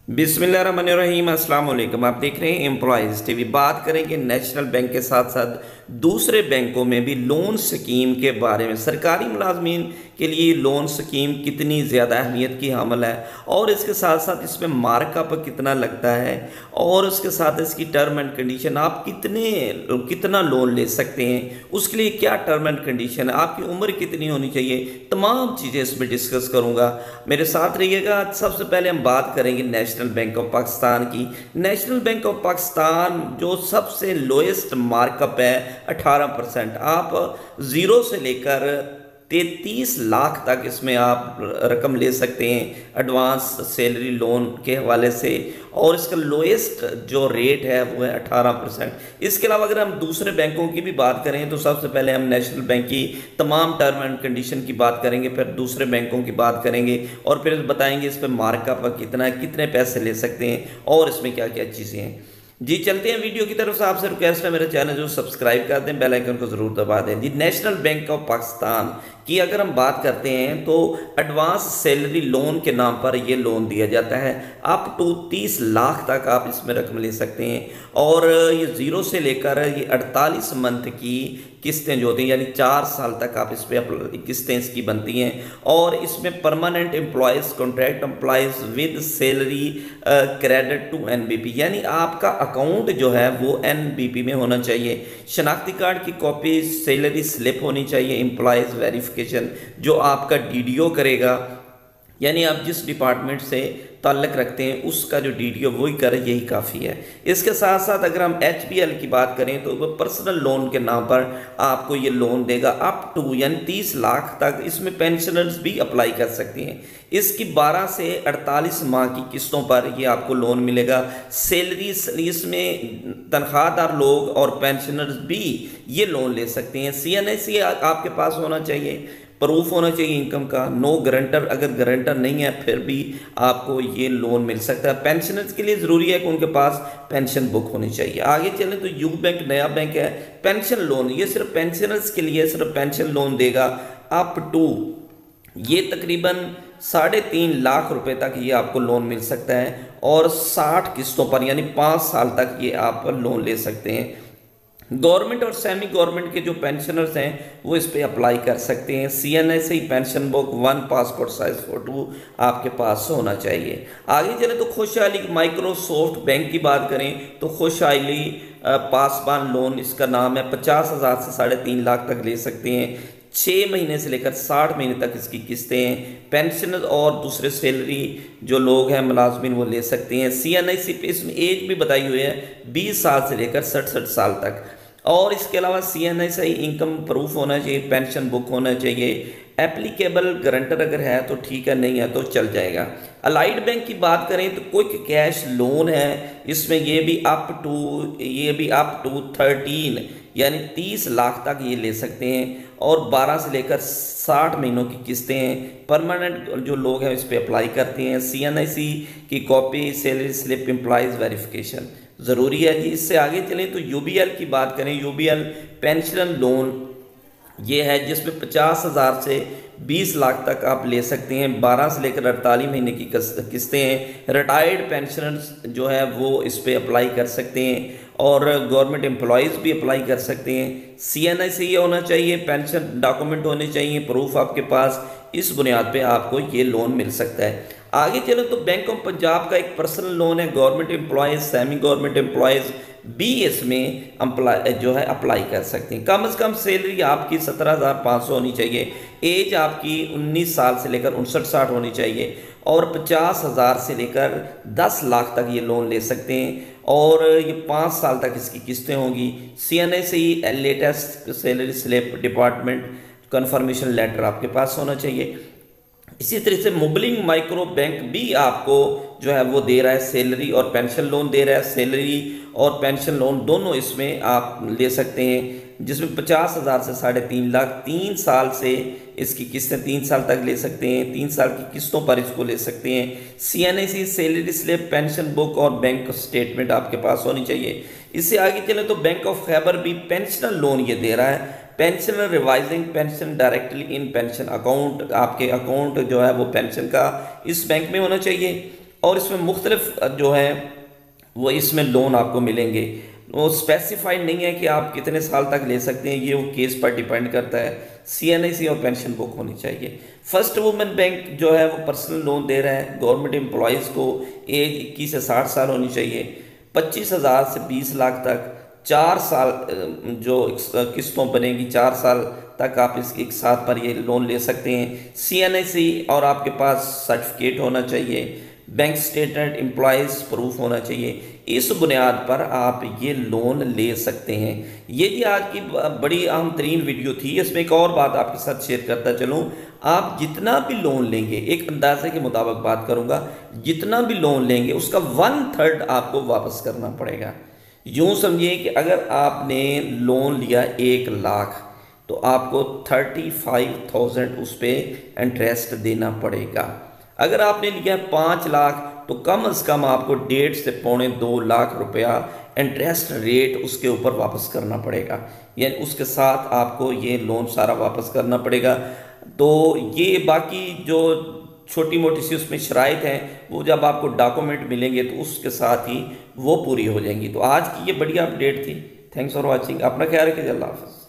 बिस्मिल्लाहिर्रहमानिर्रहीम, अस्सलाम वालेकुम। आप देख रहे हैं एम्प्लॉयज़ टीवी। बात करेंगे नेशनल बैंक के साथ साथ दूसरे बैंकों में भी लोन स्कीम के बारे में। सरकारी मुलाजमीन के लिए लोन स्कीम कितनी ज़्यादा अहमियत की हामिल है और इसके साथ साथ इसमें मार्कअप कितना लगता है और उसके साथ इसकी टर्म एंड कंडीशन, आप कितना लोन ले सकते हैं, उसके लिए क्या टर्म एंड कंडीशन है, आपकी उम्र कितनी होनी चाहिए, तमाम चीज़ें इसमें डिस्कस करूँगा। मेरे साथ रहिएगा। सबसे पहले हम बात करेंगे नेशनल बैंक ऑफ पाकिस्तान की। नेशनल बैंक ऑफ पाकिस्तान जो सबसे लोएस्ट मार्कअप है 18%। आप ज़ीरो से लेकर 33 लाख तक इसमें आप रकम ले सकते हैं एडवांस सैलरी लोन के हवाले से, और इसका लोएस्ट जो रेट है वो है 18%। इसके अलावा अगर हम दूसरे बैंकों की भी बात करें तो सबसे पहले हम नेशनल बैंक की तमाम टर्म एंड कंडीशन की बात करेंगे, फिर दूसरे बैंकों की बात करेंगे और फिर बताएंगे इस पर मार्कअप कितना है, कितने पैसे ले सकते हैं और इसमें क्या क्या चीज़ें हैं। जी चलते हैं वीडियो की तरफ से। आपसे रिक्वेस्ट है मेरे चैनल जो सब्सक्राइब कर दें, बेल आइकन को ज़रूर दबा दें। जी नेशनल बैंक ऑफ पाकिस्तान की अगर हम बात करते हैं तो एडवांस सैलरी लोन के नाम पर ये लोन दिया जाता है। अप टू 30 लाख तक आप इसमें रकम ले सकते हैं और ये ज़ीरो से लेकर ये 48 मंथ की किस्तें जो होती हैं, यानी 4 साल तक आप इस पर किस्तें इसकी बनती हैं। और इसमें permanent employees, contract employees with salary credit to NBP, यानी आपका अकाउंट जो है वो एनबीपी में होना चाहिए। शनाख्ती कार्ड की कॉपी, सैलरी स्लिप होनी चाहिए, एम्प्लॉयज़ वेरिफिकेशन जो आपका डीडीओ करेगा, यानी आप जिस डिपार्टमेंट से ताल्लुक़ रखते हैं उसका जो डीडीओ वही करे, यही काफ़ी है। इसके साथ साथ अगर हम एचबीएल की बात करें तो वो पर्सनल लोन के नाम पर आपको ये लोन देगा अप टू, यानी 30 लाख तक। इसमें पेंशनर्स भी अप्लाई कर सकती हैं। इसकी 12 से 48 माह की किस्तों पर ये आपको लोन मिलेगा। सैलरी इसमें तनख्वाहदार लोग और पेंशनर्स भी ये लोन ले सकते हैं। सीएनएसी आपके पास होना चाहिए, प्रूफ होना चाहिए इनकम का, नो गारंटर, अगर गारंटर नहीं है फिर भी आपको ये लोन मिल सकता है। पेंशनर्स के लिए ज़रूरी है कि उनके पास पेंशन बुक होनी चाहिए। आगे चलें तो यू बैंक नया बैंक है। पेंशन लोन ये सिर्फ पेंशनर्स के लिए सिर्फ पेंशन लोन देगा अप टू, ये तकरीबन 3.5 लाख रुपए तक ये आपको लोन मिल सकता है और 60 किस्तों पर, यानी 5 साल तक ये आप लोन ले सकते हैं। गवर्नमेंट और सेमी गवर्नमेंट के जो पेंशनर्स हैं वो इस पे अप्लाई कर सकते हैं। CNSE pension book 1 passport size photo आपके पास होना चाहिए। आगे चले तो खुशहाली माइक्रोसॉफ्ट बैंक की बात करें तो खुशहाली पासबान लोन इसका नाम है। 50,000 से 3.5 लाख तक ले सकते हैं। 6 महीने से लेकर 60 महीने तक इसकी किस्तें हैं। पेंशनर और दूसरे सैलरी जो लोग हैं मुलाजमीन वो ले सकते हैं। सीएनआईसी पे इसमें एज भी बताई हुई है 20 साल से लेकर 67 साल तक। और इसके अलावा सीएनआईसी इनकम प्रूफ होना चाहिए, पेंशन बुक होना चाहिए। एप्लीकेबल गारंटर अगर है तो ठीक है, नहीं है तो चल जाएगा। अलाइड बैंक की बात करें तो क्विक कैश लोन है। इसमें ये भी अप टू 13, यानी 30 लाख तक ये ले सकते हैं और 12 से लेकर 60 महीनों की किस्तें हैं। परमानेंट जो लोग हैं इस पर अप्लाई करते हैं। सीएनआईसी की copy, salary slip, employees verification ज़रूरी है जी। इससे आगे चलें तो यूबीएल की बात करें। यूबीएल पेंशन लोन ये है जिसमें 50,000 से 20 लाख तक आप ले सकते हैं। 12 से लेकर 48 महीने की किस्तें हैं। रिटायर्ड पेंशनर्स जो है वो इस पर अप्लाई कर सकते हैं और गवर्नमेंट एम्प्लॉयज़ भी अप्लाई कर सकते हैं। सीएनआईसी होना चाहिए, पेंशन डॉक्यूमेंट होने चाहिए, प्रूफ आपके पास। इस बुनियाद पे आपको ये लोन मिल सकता है। आगे चलो तो बैंक ऑफ पंजाब का एक पर्सनल लोन है। Government employees, semi government employees भी इसमें अप्लाई कर सकते हैं। कम से कम सैलरी आपकी 17,500 होनी चाहिए। एज आपकी 19 साल से लेकर 59-60 होनी चाहिए और 50,000 से लेकर 10 लाख तक ये लोन ले सकते हैं और ये 5 साल तक इसकी किस्तें होंगी। CNIC latest salary slip, department confirmation letter आपके पास होना चाहिए। इसी तरह से मुबलिंग माइक्रो बैंक भी आपको जो है वो दे रहा है, सैलरी और पेंशन लोन दे रहा है। सैलरी और पेंशन लोन दोनों इसमें आप ले सकते हैं, जिसमें 50,000 से 3.5 लाख, 3 साल से इसकी किस्तें 3 साल तक ले सकते हैं। 3 साल की किस्तों पर इसको ले सकते हैं। CNIC salary slip, pension book और बैंक स्टेटमेंट आपके पास होनी चाहिए। इससे आगे चले तो बैंक ऑफ खैबर भी पेंशनल लोन ये दे रहा है। Pensioner revising pension directly in pension account, आपके अकाउंट जो है वो पेंशन का इस बैंक में होना चाहिए और इसमें मुख्तलिफ जो है वो इसमें लोन आपको मिलेंगे। वो स्पेसिफाइड नहीं है कि आप कितने साल तक ले सकते हैं, ये वो केस पर डिपेंड करता है। CNIC और पेंशन बुक होनी चाहिए। फर्स्ट वुमेन बैंक जो है वो पर्सनल लोन दे रहा है। गवर्नमेंट एम्प्लॉयज़ को एज 21 से 60 साल होनी चाहिए। 25,000 से 20 लाख तक 4 साल जो किस्तों बनेगी, 4 साल तक आप इसके एक साथ पर ये लोन ले सकते हैं। CNIC और आपके पास सर्टिफिकेट होना चाहिए, बैंक स्टेटमेंट, एम्प्लॉयज़ प्रूफ होना चाहिए। इस बुनियाद पर आप ये लोन ले सकते हैं। ये जी आज की बड़ी अहम तरीन वीडियो थी। इसमें एक और बात आपके साथ शेयर करता चलूँ, आप जितना भी लोन लेंगे, एक अंदाजे के मुताबिक बात करूँगा, जितना भी लोन लेंगे उसका 1/3 आपको वापस करना पड़ेगा। यूँ समझिए कि अगर आपने लोन लिया 1 लाख तो आपको 35,000 उस पर इंटरेस्ट देना पड़ेगा। अगर आपने लिया 5 लाख तो कम से कम आपको 1.5 से 2.25 लाख रुपया इंटरेस्ट रेट उसके ऊपर वापस करना पड़ेगा, यानी उसके साथ आपको ये लोन सारा वापस करना पड़ेगा। तो ये बाकी जो छोटी मोटी सी उसमें शराइत हैं वो जब आपको डॉक्यूमेंट मिलेंगे तो उसके साथ ही वो पूरी हो जाएंगी। तो आज की ये बढ़िया अपडेट थी। Thanks for watching. अपना ख्याल रखिए। अल्लाह हाफ़िज़।